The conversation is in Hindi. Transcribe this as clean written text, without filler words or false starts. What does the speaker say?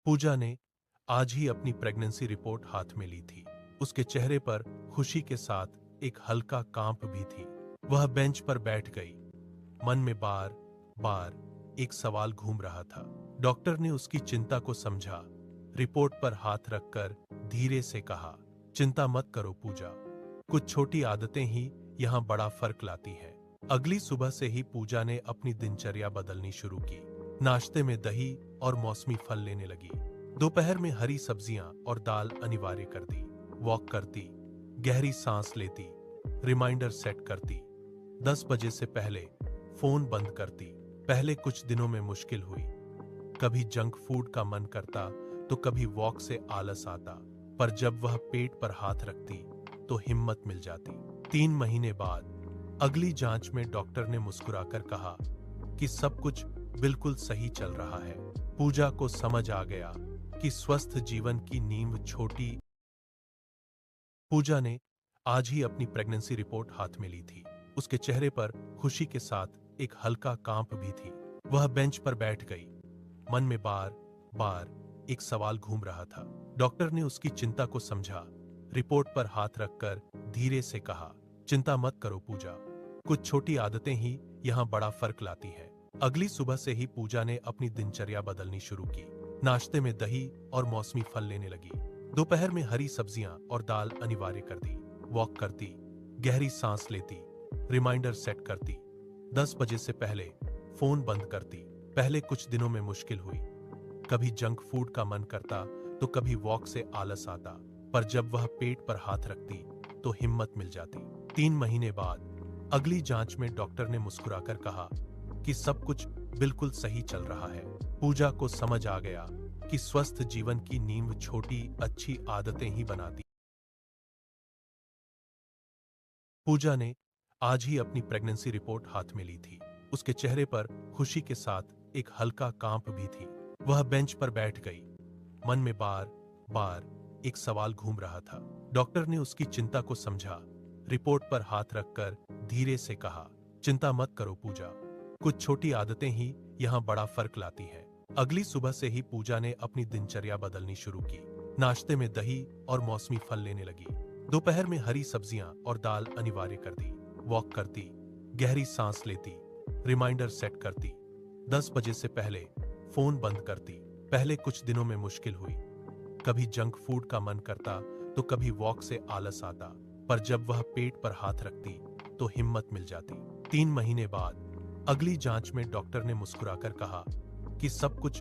पूजा ने आज ही अपनी प्रेगनेंसी रिपोर्ट हाथ में ली थी। उसके चेहरे पर खुशी के साथ एक हल्का कांप भी थी। वह बेंच पर बैठ गई। मन में बार बार एक सवाल घूम रहा था। डॉक्टर ने उसकी चिंता को समझा। रिपोर्ट पर हाथ रखकर धीरे से कहा, चिंता मत करो पूजा, कुछ छोटी आदतें ही यहाँ बड़ा फर्क लाती हैं। अगली सुबह से ही पूजा ने अपनी दिनचर्या बदलनी शुरू की। नाश्ते में दही और मौसमी फल लेने लगी। दोपहर में हरी सब्जियां और दाल अनिवार्य कर दी। वॉक करती, गहरी सांस लेती, रिमाइंडर सेट करती। 10 बजे से पहले फोन बंद करती। पहले कुछ दिनों में मुश्किल हुई। कभी जंक फूड का मन करता तो कभी वॉक से आलस आता, पर जब वह पेट पर हाथ रखती तो हिम्मत मिल जाती। 3 महीने बाद अगली जांच में डॉक्टर ने मुस्कुराकर कहा कि सब कुछ बिल्कुल सही चल रहा है। पूजा को समझ आ गया कि स्वस्थ जीवन की नींव छोटी। पूजा ने आज ही अपनी प्रेगनेंसी रिपोर्ट हाथ में ली थी। उसके चेहरे पर खुशी के साथ एक हल्का कांप भी थी। वह बेंच पर बैठ गई। मन में बार बार एक सवाल घूम रहा था। डॉक्टर ने उसकी चिंता को समझा। रिपोर्ट पर हाथ रखकर धीरे से कहा, चिंता मत करो पूजा, कुछ छोटी आदतें ही यहाँ बड़ा फर्क लाती हैं। अगली सुबह से ही पूजा ने अपनी दिनचर्या बदलनी शुरू की। नाश्ते में दही और मौसमी फल लेने लगी। दोपहर में हरी सब्जियां और दाल अनिवार्य कर दी। वॉक करती, गहरी सांस लेती, रिमाइंडर सेट करती। 10 बजे से पहले फोन बंद करती। पहले कुछ दिनों में मुश्किल हुई। कभी जंक फूड का मन करता तो कभी वॉक से आलस आता, पर जब वह पेट पर हाथ रखती तो हिम्मत मिल जाती। 3 महीने बाद अगली जांच में डॉक्टर ने मुस्कुराकर कहा कि सब कुछ बिल्कुल सही चल रहा है। पूजा को समझ आ गया कि स्वस्थ जीवन की नींव छोटी अच्छी आदतें ही बनाती। पूजा ने आज ही अपनी प्रेगनेंसी रिपोर्ट हाथ में ली थी। उसके चेहरे पर खुशी के साथ एक हल्का कांप भी थी। वह बेंच पर बैठ गई। मन में बार बार एक सवाल घूम रहा था। डॉक्टर ने उसकी चिंता को समझा। रिपोर्ट पर हाथ रखकर धीरे से कहा, चिंता मत करो पूजा, कुछ छोटी आदतें ही यहाँ बड़ा फर्क लाती हैं। अगली सुबह से ही पूजा ने अपनी दिनचर्या बदलनी शुरू की। नाश्ते में दही और मौसमी फल लेने लगी। दोपहर में हरी सब्जियां और दाल अनिवार्य कर दी। वॉक करती, गहरी सांस लेती, रिमाइंडर सेट करती। 10 बजे से पहले फोन बंद करती। पहले कुछ दिनों में मुश्किल हुई। कभी जंक फूड का मन करता तो कभी वॉक से आलस आता, पर जब वह पेट पर हाथ रखती तो हिम्मत मिल जाती। 3 महीने बाद अगली जांच में डॉक्टर ने मुस्कुराकर कहा कि सब कुछ